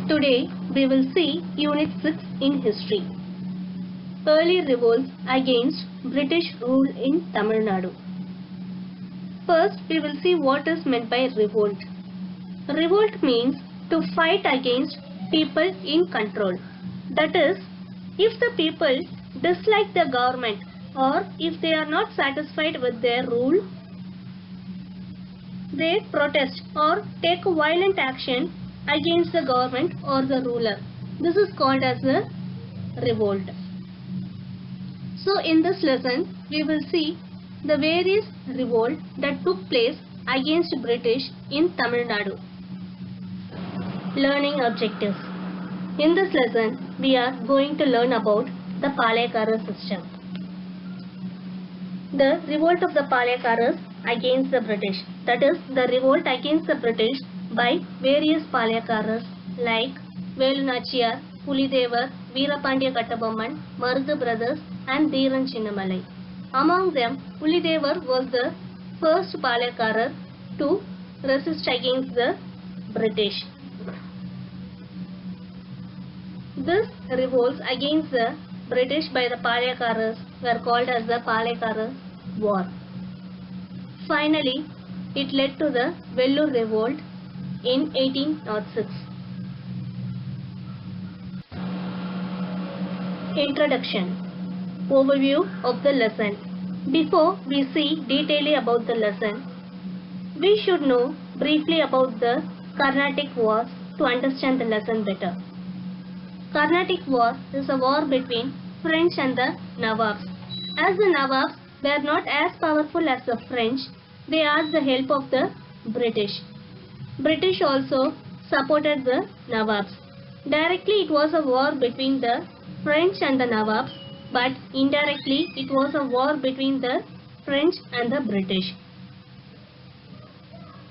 Today we will see Unit 6 in History. Early revolts against British rule in Tamil Nadu. First we will see what is meant by revolt. Revolt means to fight against people in control. That is, if the people dislike the government or if they are not satisfied with their rule, they protest or take violent action against the government or the ruler. This is called as a revolt. So in this lesson, we will see the various revolts that took place against British in Tamil Nadu. Learning objectives. In this lesson, we are going to learn about the Palayakara system. The revolt of the Palayakaras against the British. That is, the revolt against the British by various Palayakaras like Velu Nachiyar, Pulidevar, Veerapandiya Kattabomman, Marudhu brothers and Dheeran Chinnamalai. Among them, Pulidevar was the first Palayakara to resist against the British. This revolts against the British by the Palayakaras were called as the Palayakara War. Finally, it led to the Vellore Revolt in 1806. Introduction. Overview of the lesson. Before we see detailing about the lesson, we should know briefly about the Carnatic Wars to understand the lesson better. Carnatic War is a war between French and the Nawabs. As the Nawabs were not as powerful as the French, they asked the help of the British. British also supported the Nawabs. Directly it was a war between the French and the Nawabs, but indirectly it was a war between the French and the British.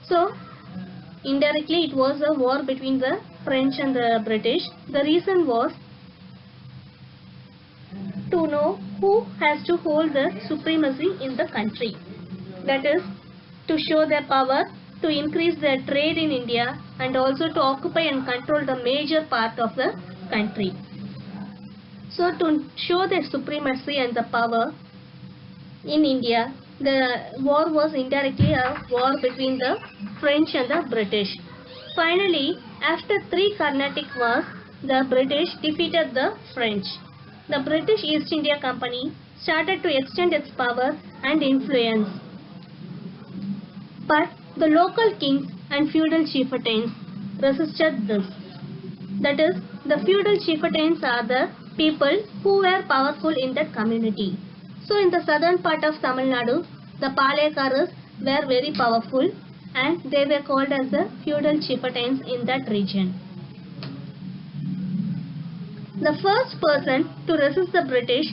So, indirectly it was a war between the French and the British. The reason was to know who has to hold the supremacy in the country. That is, to show their power, to increase their trade in India and also to occupy and control the major part of the country. So to show their supremacy and the power in India, the war was indirectly a war between the French and the British. Finally, after 3 Carnatic Wars, the British defeated the French. The British East India Company started to extend its power and influence. But the local kings and feudal chieftains resisted this. That is, the feudal chieftains are the people who were powerful in that community. So in the southern part of Tamil Nadu, the Palayakaras were very powerful and they were called as the feudal chieftains in that region. The first person to resist the British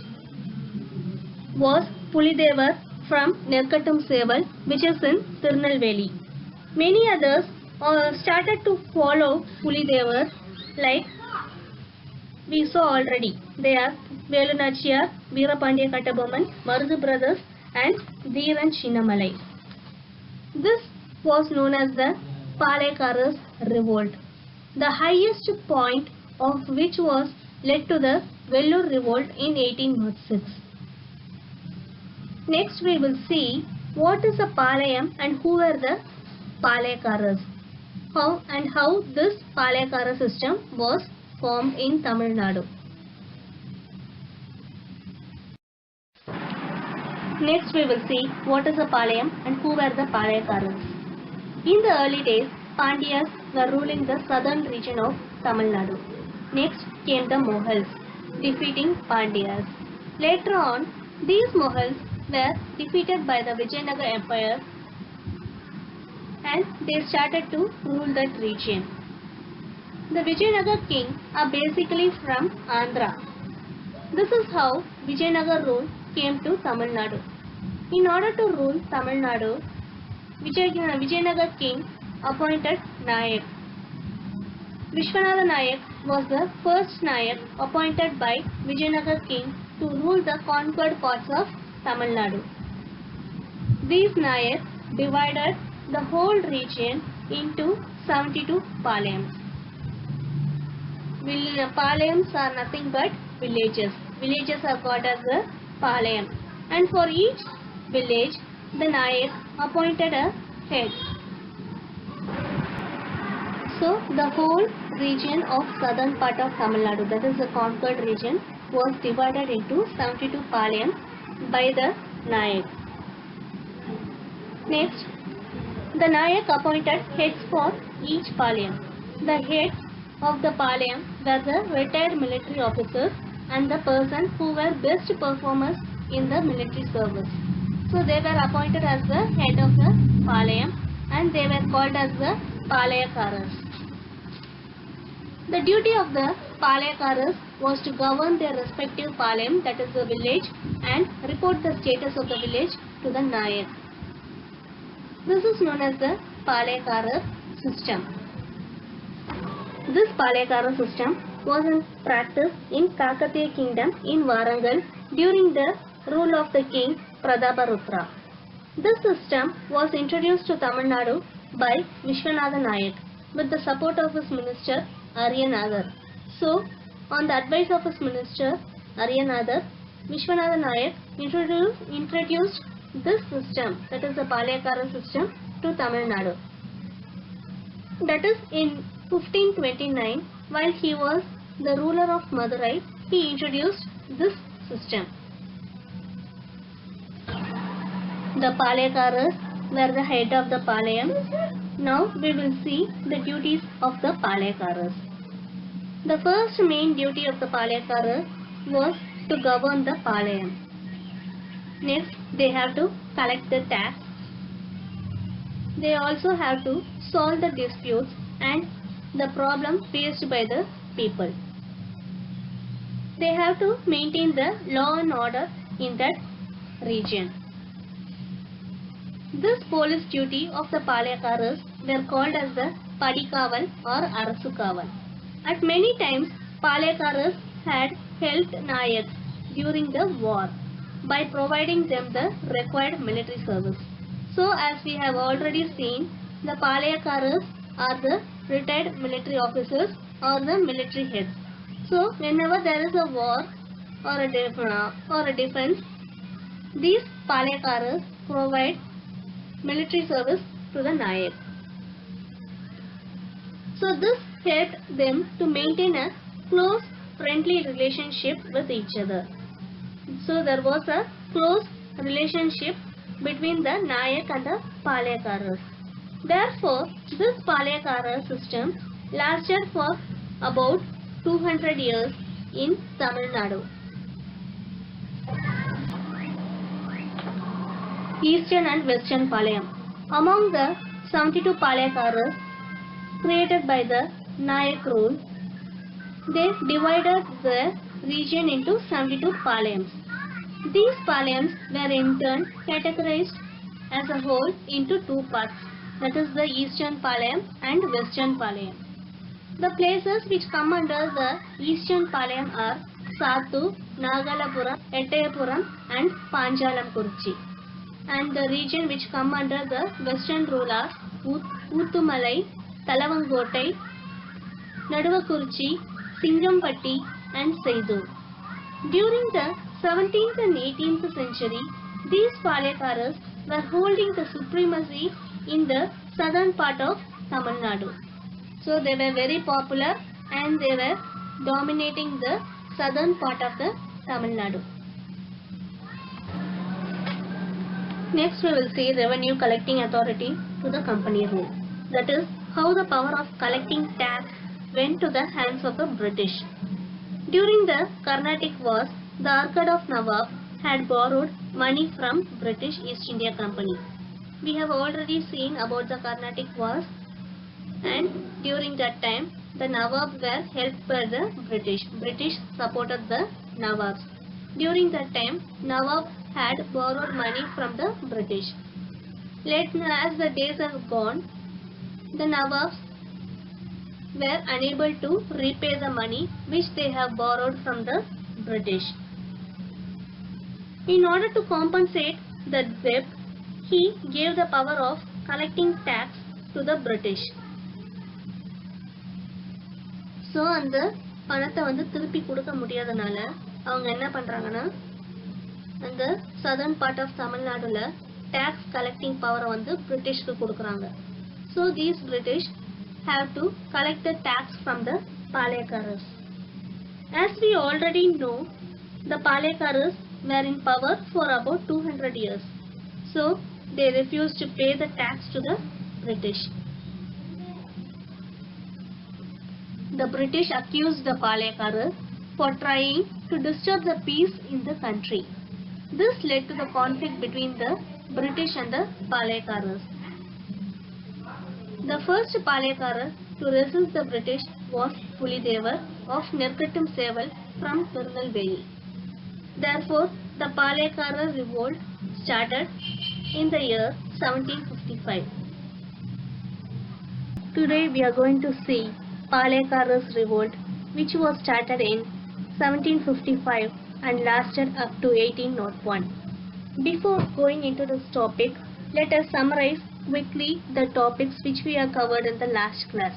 was Pulidevar from Nerkattum Seval, which is in Tirunelveli. Many others started to follow Pulidevar, like we saw already. They are Velu Nachiyar, Veerapandiya Kattabomman, Marudhu brothers and Dheeran Chinnamalai. This was known as the Palayakaras Revolt, the highest point of which was led to the Vellore Revolt in 1806. Next we will see what is a Palayam and who were the Palayakaras, how this Palayakara system was formed in Tamil Nadu. Next we will see what is a Palayam and who were the Palayakaras. In the early days, Pandyas were ruling the southern region of Tamil Nadu. Next came the Mughals, defeating Pandyas. Later on, these Mughals were defeated by the Vijayanagar Empire and they started to rule that region. The Vijayanagar kings are basically from Andhra. This is how Vijayanagar rule came to Tamil Nadu. In order to rule Tamil Nadu, Vijayanagar king appointed Nayak. Vishwanatha Nayak was the first Nayak appointed by Vijayanagar king to rule the conquered parts of Tamil Nadu. These Nayaks divided the whole region into 72 Palayams. Palayams are nothing but villages. Villages are called as the Palayam. And for each village, the Nayak appointed a head. So the whole region of southern part of Tamil Nadu, that is the conquered region, was divided into 72 Palayams by the Nayak. Next, the Nayak appointed heads for each Palayam. The heads of the Palayam were the retired military officers and the persons who were best performers in the military service. So they were appointed as the head of the Palayam and they were called as the Palayakaras. The duty of the Palayakaras was to govern their respective Palayam, that is the village, and report the status of the village to the Nayak. This is known as the Palayakara system. This Palayakara system was in practice in Kakatiya kingdom in Warangal during the rule of the king Prataparutra. This system was introduced to Tamil Nadu by Vishwanatha Nayak with the support of his minister Aryanadar. So, on the advice of his minister Aryanadar, Vishwanatha Nayak introduced this system, that is the Palayakara system, to Tamil Nadu. That is in 1529, while he was the ruler of Madurai, he introduced this system. The Palayakaras were the head of the Palayam. Now we will see the duties of the Palayakaras. The first main duty of the Palayakaras was to govern the Palayam. Next, they have to collect the tax. They also have to solve the disputes and the problems faced by the people. They have to maintain the law and order in that region. This police duty of the Palayakaras were called as the Padikaval or Arasukaval. At many times, Palayakaras had helped Nayaks during the war by providing them the required military service. So, as we have already seen, the Palayakaras are the retired military officers or the military heads. So, whenever there is a war or a defense, these Palayakaras provide military service to the Nayak. So, this helped them to maintain a close friendly relationship with each other. So, there was a close relationship between the Nayak and the Palayakaras. Therefore, this Palayakara system lasted for about 200 years in Tamil Nadu. Eastern and Western Palayam. Among the 72 Palayakaras created by the Nayak rule, they divided the region into 72 Palayams. These Palayams were in turn categorized as a whole into two parts, that is the Eastern Palayam and Western Palayam. The places which come under the Eastern Palayam are Sattur, Nagalapuram, Ettayapuram and Panjalamkurchi. And the region which come under the Western rule are Uttumalai, Talavangotai, Naduvakurchi, Singampatti and Saidur. During the 17th and 18th century, these Palayakaras were holding the supremacy in the southern part of Tamil Nadu. So they were very popular and they were dominating the southern part of the Tamil Nadu. Next we will see revenue collecting authority to the company rule. That is how the power of collecting tax went to the hands of the British. During the Carnatic Wars, the Arcad of Nawab had borrowed money from British East India Company. We have already seen about the Carnatic Wars, and during that time the Nawabs were helped by the British. British supported the Nawabs. During that time, Nawab had borrowed money from the British. As the days have gone, the Nawabs were unable to repay the money which they have borrowed from the British. In order to compensate the debt, he gave the power of collecting tax to the British. So on the பணத்தை வந்து திருப்பி கொடுக்க முடியாதனால அவங்க என்ன பண்றாங்கன்னா அந்த southern part of தமிழ்நாடுல tax collecting power வந்து பிரிட்டிஷ்க்கு கொடுக்கறாங்க. So these British have to collect the tax from the Palaikaras. As we already know, the Palaikaras were in power for about 200 years. So they refused to pay the tax to the British. The British accused the Palaikaras for trying to disturb the peace in the country. This led to the conflict between the British and the Palaikaras. The first Palaikara to resist the British was Pulidevar of Nerkattum Seval from Tirunelveli. Therefore, the Palaikara revolt started in the year 1755. Today we are going to see Palaikara's revolt, which was started in 1755 and lasted up to 1801. Before going into this topic, let us summarize quickly the topics which we have covered in the last class.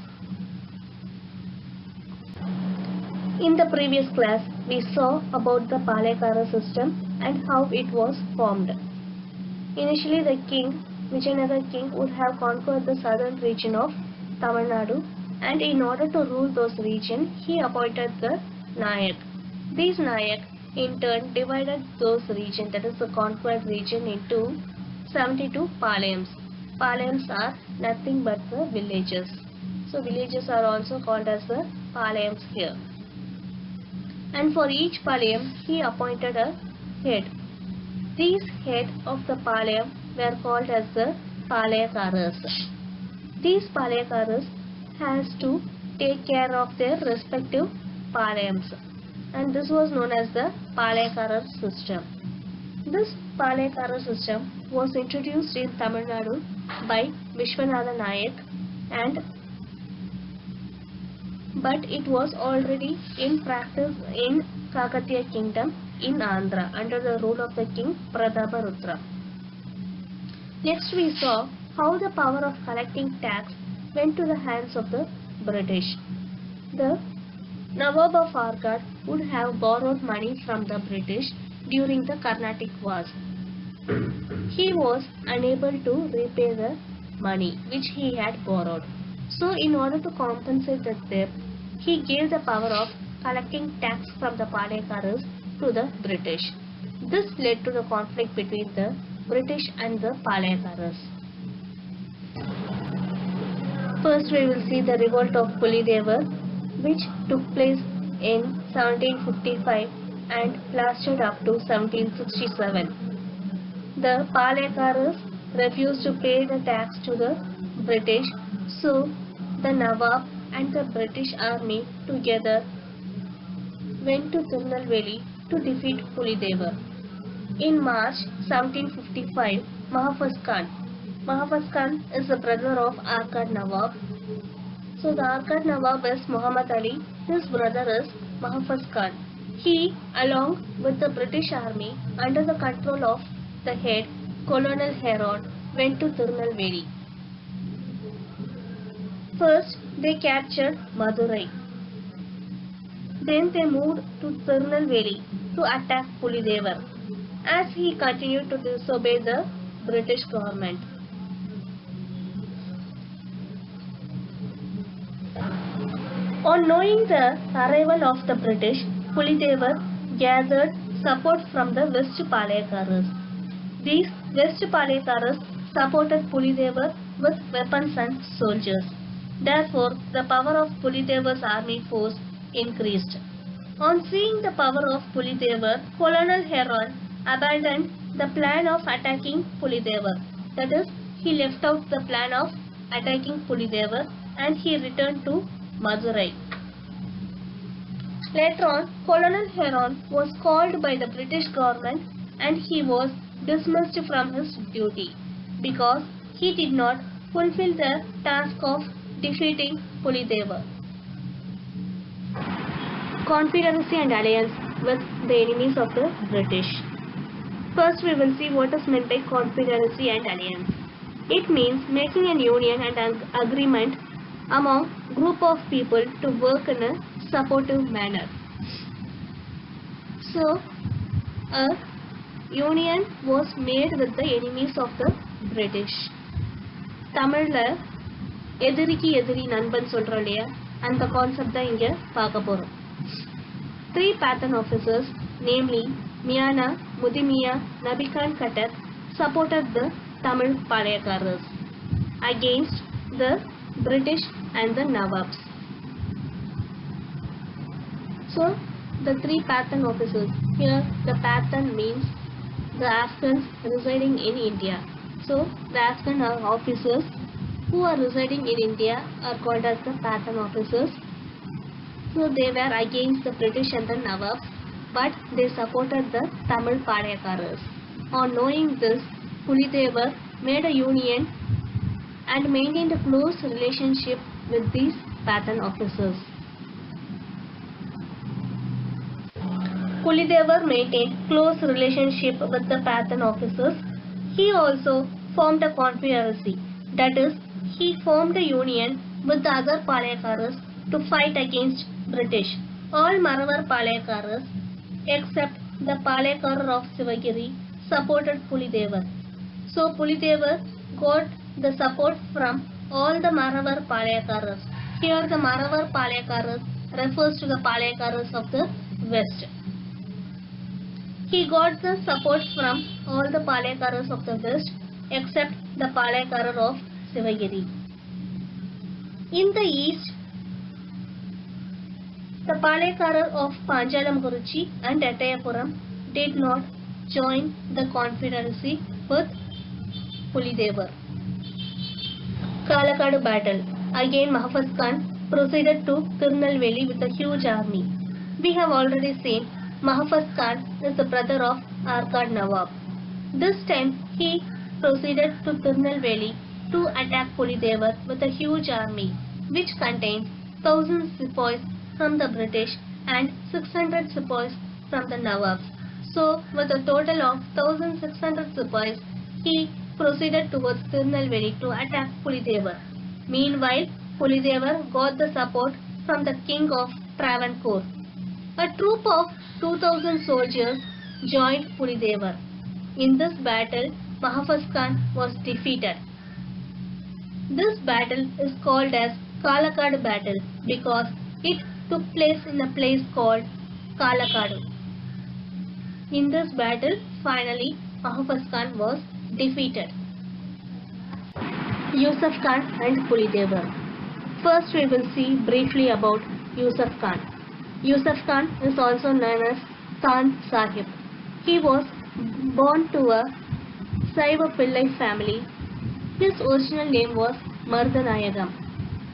In the previous class, we saw about the Palaikara system and how it was formed. Initially, the king, Vijayanagar king, would have conquered the southern region of Tamil Nadu, and in order to rule those regions, he appointed the Nayak. These Nayak in turn divided those regions, that is the conquered region, into 72 Palayams. Palayams are nothing but the villages. So villages are also called as the Palayams here. And for each Palayam, he appointed a head. These head of the Palayam were called as the Palayakaras. These Palayakaras has to take care of their respective Palayams, and this was known as the Palaikara system. This Palaikara system was introduced in Tamil Nadu by Vishwanatha Nayak, but it was already in practice in Kakatiya kingdom in Andhra under the rule of the king Prataparudra. Next we saw how the power of collecting tax went to the hands of the British. The Nawab of Arcot would have borrowed money from the British during the Carnatic Wars. He was unable to repay the money which he had borrowed. So in order to compensate the debt, he gave the power of collecting tax from the Palaikaras to the British. This led to the conflict between the British and the Palaikaras. First we will see the revolt of Pulidevar, which took place in 1755 and lasted up to 1767. The Palaikaras refused to pay the tax to the British, so the Nawab and the British army together went to Tirunelveli to defeat Pulidevar. In March 1755, Mahafuz Khan is the brother of Arcot Nawab. So the Arcot Nawab is Muhammad Ali, his brother is Mahafuz Khan. He, along with the British army under the control of the head Colonel Heron, went to Tirunelveli. First, they captured Madurai. Then they moved to Tirunelveli to attack Pulidevar, as he continued to disobey the British government. On knowing the arrival of the British, Pulidevar gathered support from the West Palaikaras. These West Palaikaras supported Pulidevar with weapons and soldiers. Therefore, the power of Pulidevar's army force increased. On seeing the power of Pulidevar, Colonel Heron abandoned the plan of attacking Pulidevar. That is, he left out the plan of attacking Pulidevar and he returned to Madurai. Later on, Colonel Heron was called by the British government and he was dismissed from his duty because he did not fulfill the task of defeating Pulidevar. Confederacy and alliance with the enemies of the British. First we will see what is meant by confederacy and alliance. It means making an union and an agreement among group of people to work in a supportive manner. So, a union was made with the enemies of the British. தமிழ்ல எதிரிக்கு எதிரி நண்பன் சொல்றோம் இல்லையா, அந்த concept தான் இங்க பார்க்க போறோம். 3 Pathan officers, namely Miana, Mudimiya, Nabikan Katar, supported the Tamil Palayakaras against the British and the Nawabs. So, the 3 Pathan officers, here the Pathan means the Afghans residing in India. So, the Afghan officers who are residing in India are called as the Pathan officers. So, they were against the British and the Nawabs, but they supported the Tamil Palayakaras. On knowing this, Pulidevar made a union and maintained a close relationship with these Pathan officers. Pulidevar maintained close relationship with the Pathan officers. He also formed a confederacy, that is, he formed a union with the other Palayakaras to fight against British. All Maravar Palayakaras except the Palayakar of Sivagiri supported Pulidevar. So Pulidevar got the support from all the Maravar Palayakaras. Here the Maravar Palayakaras refers to the Palayakaras of the west. He got the support from all the Palayakaras of the west except the Palayakara of Sivagiri. In the east, the Palayakara of Panjalam-Guruchi and Ettayapuram did not join the confederacy with Pulidevar. Kalakadu battle. Again Mahfuz Khan proceeded to Tirunelveli with a huge army. We have already seen Mahfuz Khan is the brother of Arcad Nawab. This time he proceeded to Tirunelveli to attack Pulidevar with a huge army which contained 1000 sepoys from the British and 600 sepoys from the Nawabs. So with a total of 1600 sepoys, he proceeded towards Tirunelveli to attack Pulidevar. Meanwhile, Pulidevar got the support from the king of Travancore. A troop of 2000 soldiers joined Pulidevar. In this battle, Mahfuz Khan was defeated. This battle is called as Kalakadu battle because it took place in a place called Kalakadu. In this battle, finally, Mahfuz Khan was defeated. Yusuf Khan and Pulidevar. First we will see briefly about Yusuf Khan. Yusuf Khan is also known as Khan Sahib. He was born to a Saiva Pillai family. His original name was Mardanayagam.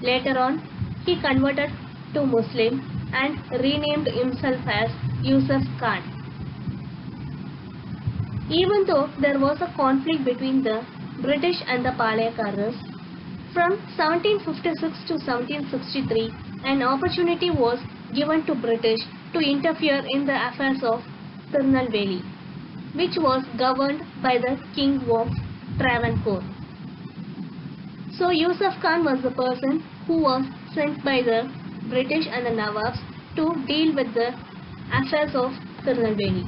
Later on, he converted to Muslim and renamed himself as Yusuf Khan. Even though there was a conflict between the British and the Palayakaras, from 1756 to 1763, an opportunity was given to British to interfere in the affairs of Tirunelveli, which was governed by the king of Travancore. So Yusuf Khan was the person who was sent by the British and the Nawabs to deal with the affairs of Tirunelveli.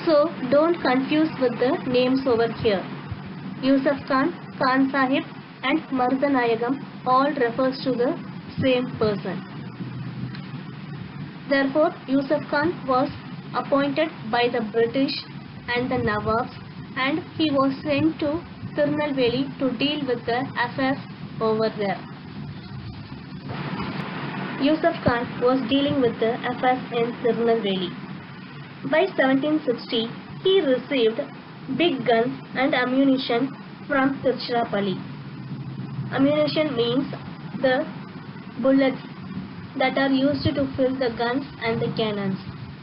So don't confuse with the names over here. Yusuf Khan, Khan Sahib and Mardanayagam all refers to the same person. Therefore, Yusuf Khan was appointed by the British and the Nawabs and he was sent to Tirunelveli to deal with the affairs over there. Yusuf Khan was dealing with the affairs in Tirunelveli. By 1760, he received big guns and ammunition from Tiruchirappalli. Ammunition means the bullets that are used to fill the guns and the cannons.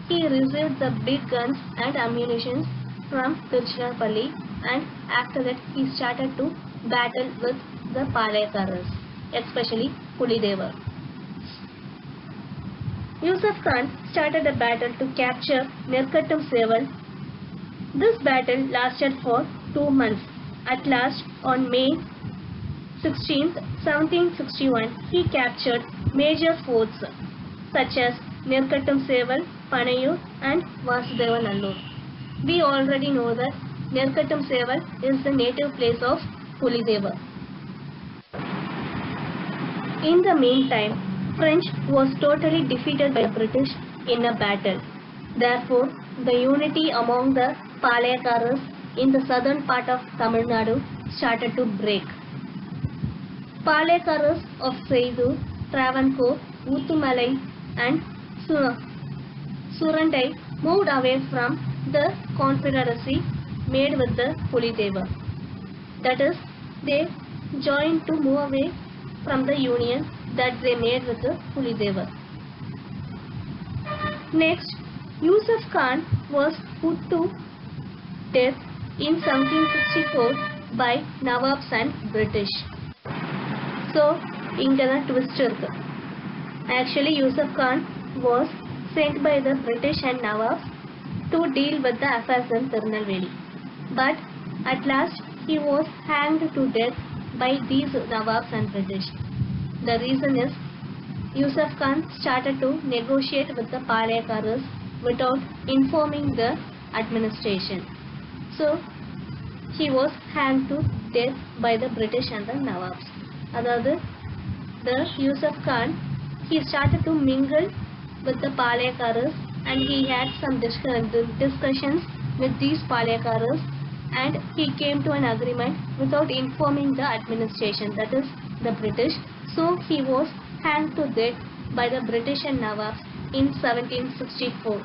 He received the big guns and ammunition from Tiruchirappalli and after that he started to battle with the Palayakaras, especially Pulidevar. Yusuf Khan started a battle to capture Nirkattum Seval. This battle lasted for 2 months. At last, on May 16th, 1761, he captured major forts such as Nirkattam Seval, Panayur and Vasudevanallur. We already know that Nirkattam Seval is the native place of Pulideva. In the meantime, French was totally defeated by the British in a battle. Therefore, the unity among the Palayakaras in the southern part of Tamil Nadu started to break. Palayakaras of Seidu, Travancore, Uthumalai and Surandai moved away from the confederacy made with the Pulideva. That is, they joined to move away from the union that they made with the Pulideva. Next, Yusuf Khan was put to death in 1764 by Nawabs and British. So, inga da twist irukku. Actually, Yusuf Khan was sent by the British and Nawabs to deal with the affairs in Tirunelveli. But at last, he was hanged to death by these Nawabs and British. The reason is, Yusuf Khan started to negotiate with the Palayakaras without informing the administration. So, he was hanged to death by the British and the Nawabs. Other the Yusuf Khan, he started to mingle with the Palayakaras and he had some discussions with these Palayakaras and he came to an agreement without informing the administration, that is the British. So he was hanged to death by the British and Nawabs in 1764.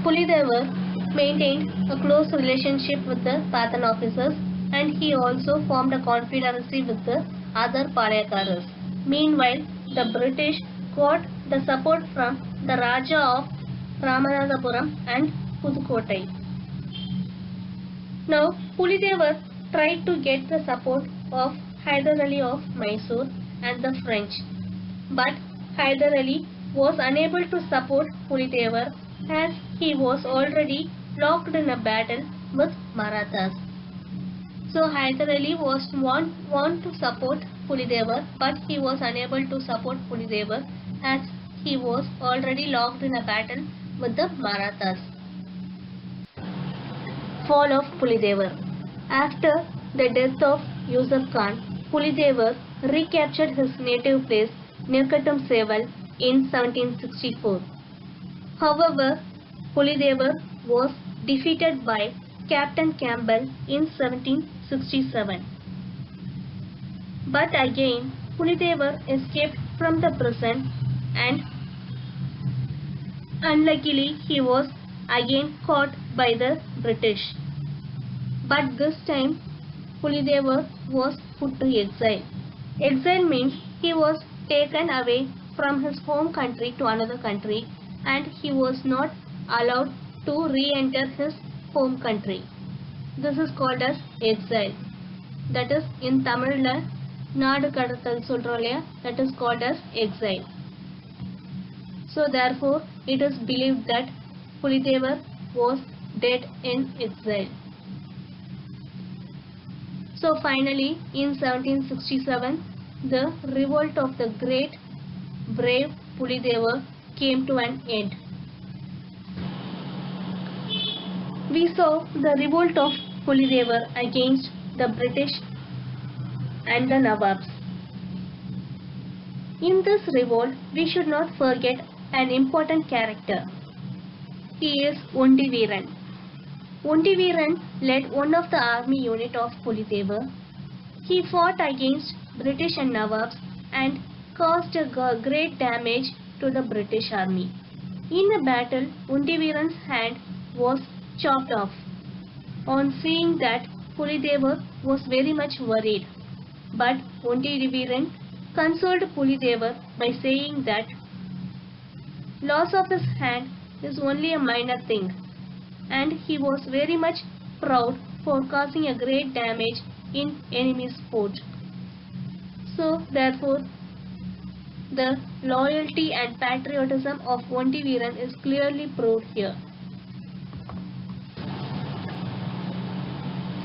Pulideva maintained a close relationship with the Pathan officers and he also formed a confederacy with the other Palayakaras. Meanwhile, the British got the support from the Raja of Ramanathapuram and Pudukottai. Now, Pulideva tried to get the support of Hyder Ali of Mysore and the French, but Hyder Ali was unable to support Pulideva as he was already locked in a battle with Marathas. So Hyder Ali was want to support Pulideva, but he was unable to support Pulideva as he was already locked in a battle with the Marathas. Fall of Pulideva. After the death of Yusuf Khan, Pulideva recaptured his native place Nirkattam Seval in 1764. However, Pulideva was defeated by Captain Campbell in 1767. But again, Pulideva escaped from the prison and unluckily he was again caught by the British. But this time, Pulideva was put to exile. Exile means he was taken away from his home country to another country and he was not allowed to re-enter his home country. This is called as exile. That is in Tamil Nadu Kadattal Solrolaya, that is called as exile. So therefore, it is believed that Pulideva was dead in exile. So finally, in 1767, the revolt of the great, brave Pulideva came to an end. We saw the revolt of Pulideva against the British and the Nawabs. In this revolt, we should not forget an important character. He is Ondi Veeran. Ondi Veeran led one of the army unit of Pulideva. He fought against British and Nawabs and caused a great damage to the British army. In a battle, Ondi Veeran's hand was chopped off. On seeing that, Pulideva was very much worried. But Ondi Veeran consoled Pulideva by saying that loss of his hand is only a minor thing, and he was very much proud for causing a great damage in enemy's fort. So therefore, the loyalty and patriotism of Ondi Veeran is clearly proved here.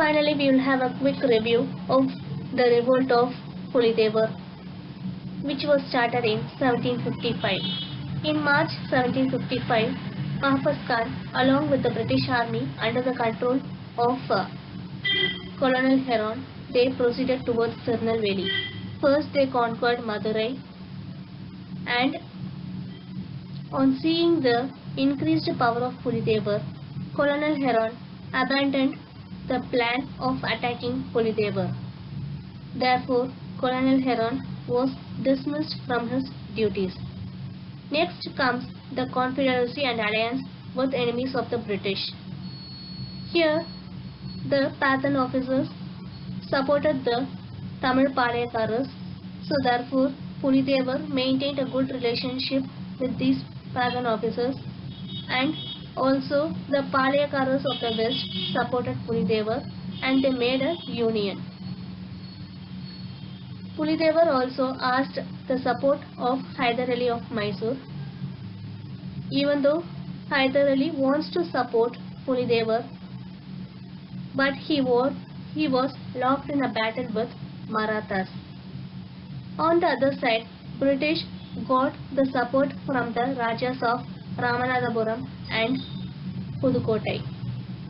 Finally, we will have a quick review of the revolt of Pulidevar, which was started in 1755. In March 1755, Mahfuz Khan, along with the British army under the control of Colonel Heron, they proceeded towards Tirunelveli. First, they conquered Madurai, and on seeing the increased power of Pulidevar, Colonel Heron abandoned the plan of attacking Pulidevar. Therefore, Colonel Heron was dismissed from his duties. Next comes the confederacy and alliance with enemies of the British. Here, the Pathan officers supported the Tamil Palayakaras, so therefore Pulidevar maintained a good relationship with these Pathan officers, and also the Palayakaras of the west supported Pulidevar and they made a union. Pulidevar also asked the support of Hyder Ali of Mysore. Even though Hyder Ali wants to support Pulidevar, but he was locked in a battle with Marathas. On the other side, British got the support from the Rajas of Ramanathapuram and Pudukottai.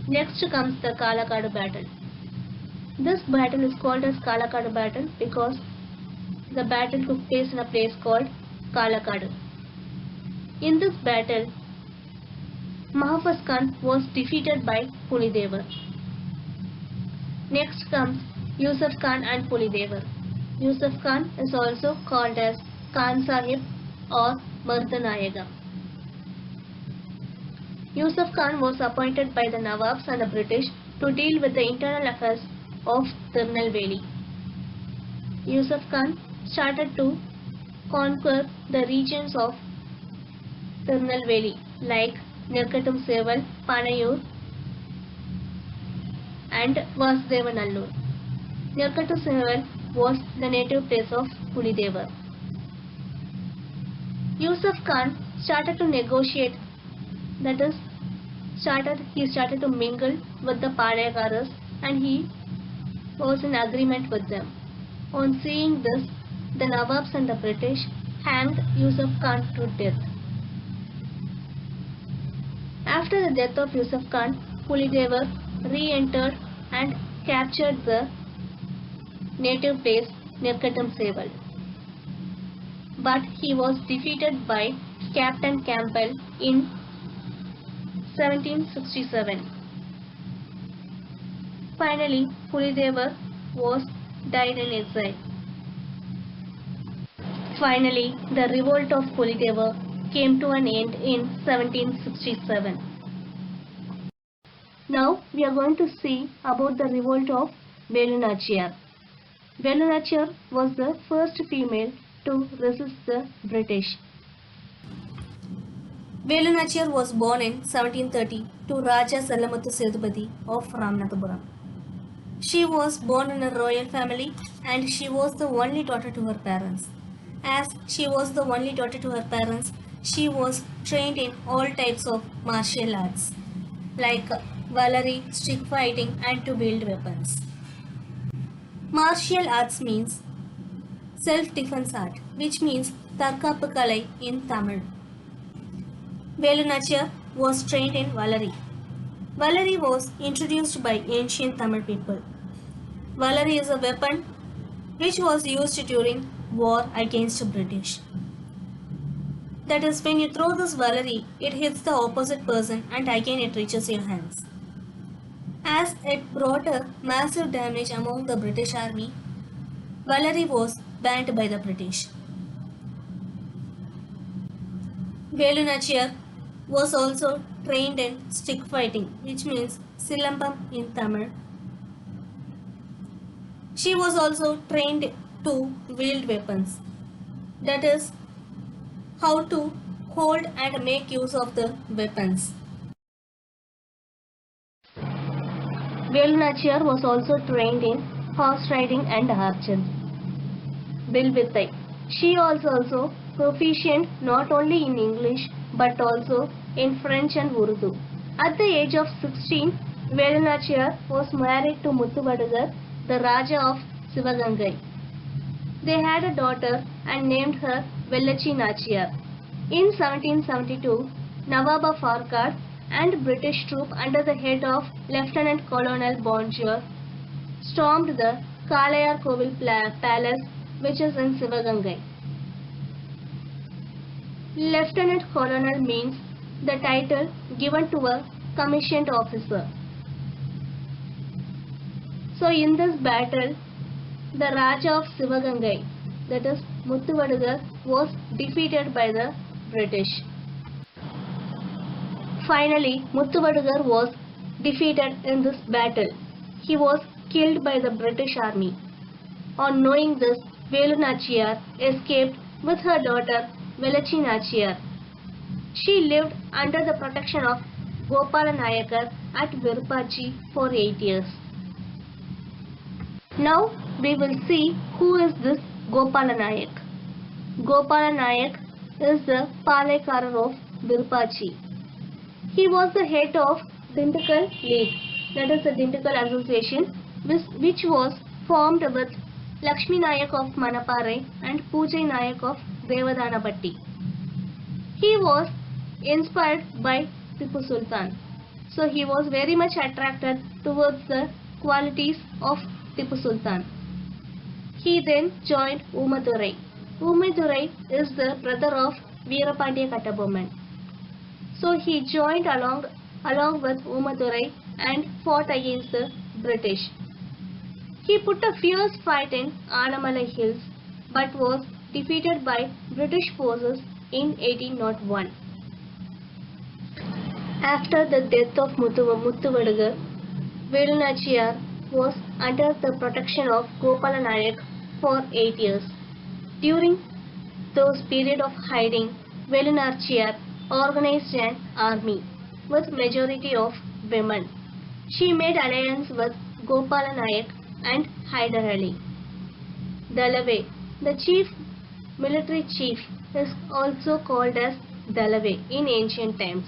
Next comes the Kalakadu battle. This battle is called as Kalakadu battle because the battle took place in a place called Kalakadu. In this battle, Mahfuz Khan was defeated by Pulidevar. Next comes Yusuf Khan and Pulidevar. Yusuf Khan is also called as Khan Sahib or Mardanayaga. Yusuf Khan was appointed by the Nawabs and the British to deal with the internal affairs of Tirunelveli. Yusuf Khan started to conquer the regions of Tirunelveli like Nirkatum Seval, Panayur and Vasudevanallur. Nirkatum Seval was the native place of Pulidevar. Yusuf Khan started to negotiate, that is, he started to mingle with the Palayakaras and he was in agreement with them. On seeing this, the Nawabs and the British hanged Yusuf Khan to death. After the death of Yusuf Khan, Pulidevar re-entered and captured the native place Nirkatum Seval. But he was defeated by Captain Campbell in 1767. Finally, Pulidevar died in exile. Finally, the revolt of Pulidevar came to an end in 1767. Now we are going to see about the revolt of Velu Nachiyar. Velu Nachiyar was the first female to resist the British. Velu Nachiyar was born in 1730 to Raja Sallamuthu Sethupathi of Ramanathapuram. She was born in a royal family and she was the only daughter to her parents. As she was the only daughter to her parents, she was trained in all types of martial arts like Valari, stick fighting and to wield weapons. Martial arts means self-defense art, which means Tarkappu Kalai in Tamil. Velu Nachiyar was trained in Valari. Valari was introduced by ancient Tamil people. Valari is a weapon which was used during war against British. That is, when you throw this Valari, it hits the opposite person and again it reaches your hands. As it brought a massive damage among the British army, Valari was banned by the British. Velu Nachiyar was also trained in stick fighting, which means Silambam in Tamil. She was also trained to wield weapons, that is, how to hold and make use of the weapons. Velu Nachiyar was also trained in horse riding and archery. Vilvithai. She was also proficient not only in English but also in French and Urdu. At the age of 16, Velu Nachiyar was married to Muthuvadugar, the Raja of Sivagangai. They had a daughter and named her Vellachi Nachiyar. In 1772, Nawab of Arcot and British troops under the head of Lieutenant Colonel Bonjour stormed the Kalayar Kovil Palace, which is in Sivagangai. Lieutenant Colonel means the title given to a commissioned officer. So in this battle, the Raja of Sivagangai, that is Muthuvadugar, was defeated by the British. Finally, Muthuvadugar was defeated in this battle. He was killed by the British army. On knowing this, Velu Nachiyar escaped with her daughter Vellachi Nachiyar. She lived under the protection of Gopala Nayakar at Virupachi for 8 years. Now we will see who is this Gopala Nayak. Gopala Nayak is the Palaikarar of Virupachi. He was the head of Dindigul League, that is the Dindigul Association, which was formed with Lakshmi Nayak of Manapare and Pujai Nayak of Devadanapatti. He was inspired by Tipu Sultan. So he was very much attracted towards the qualities of Tipu Sultan. He then joined Umadurai. Umadurai is the brother of Veerapandiya Kattabomman. So he joined along with Umadurai and fought against the British. He put a fierce fight in Anamalai Hills but was defeated by British forces in 1801. After the death of Muthuvadugar, Velu Nachiyar was under the protection of Gopala Nayak for 8 years. During those period of hiding, Velu Nachiyar organized an army with majority of women. She made alliance with Gopala Nayak and Hyder Ali. Dalave, the military chief, is also called as Dalave in ancient times.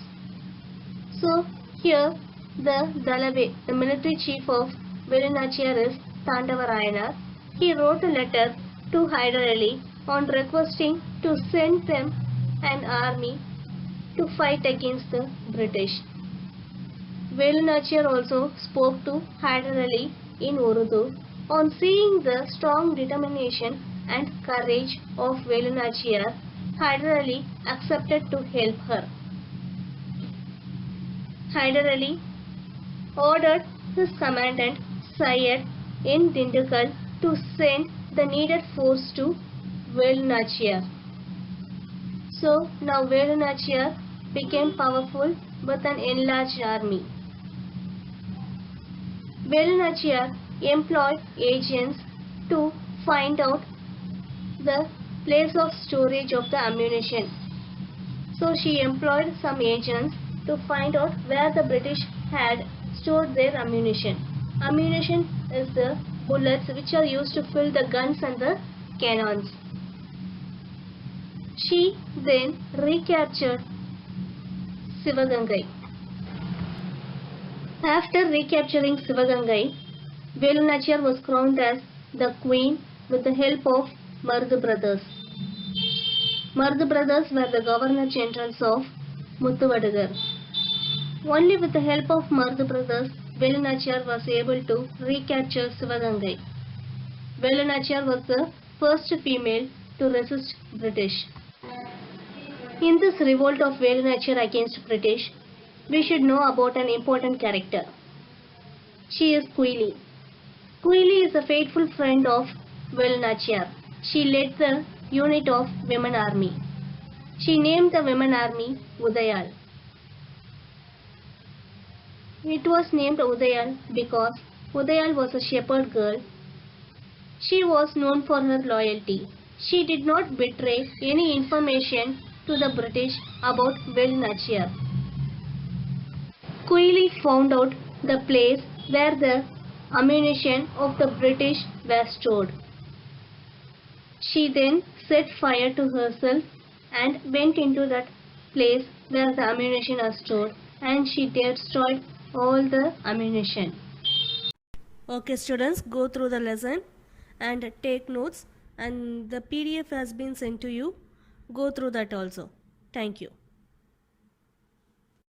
So here the Dalave, the military chief of Velu Nachiyar, is Tandavarayanar. He wrote a letter to Hyder Ali on requesting to send them an army to fight against the British. Velu Nachiyar also spoke to Hyder Ali in Urdu. On seeing the strong determination and courage of Velu Nachiyar, Hyder Ali accepted to help her. Hyder Ali ordered his commandant Syed in Dindigul to send the needed force to Velu Nachiyar. So now Velu Nachiyar became powerful with an enlarged army. Velu Nachiyar employed agents to find out the place of storage of the ammunition. So she employed some agents to find out where the British had stored their ammunition. Ammunition is the bullets which are used to fill the guns and the cannons. She then recaptured Sivagangai. After recapturing Sivagangai, Velu Nachiyar was crowned as the queen with the help of Mardu brothers. Mardu brothers were the governor generals of Muthuvadugar. Only with the help of Mardu brothers, Velu Nachiyar was able to recapture Sivagangai. Velu Nachiyar was the first female to resist British. In this revolt of Velu Nachiyar against British, we should know about an important character. She is Kuili. Kuili is a faithful friend of Velu Nachiyar. She led the unit of women army. She named the women army Udayal. It was named Udayal because Udayal was a shepherd girl. She was known for her loyalty. She did not betray any information to the British about Velu Nachiyar. Kuili found out the place where the ammunition of the British were stored. She then set fire to herself and went into that place where the ammunition are stored, and she destroyed all the ammunition. Okay students, go through the lesson and take notes, and the PDF has been sent to you. Go through that also. Thank you.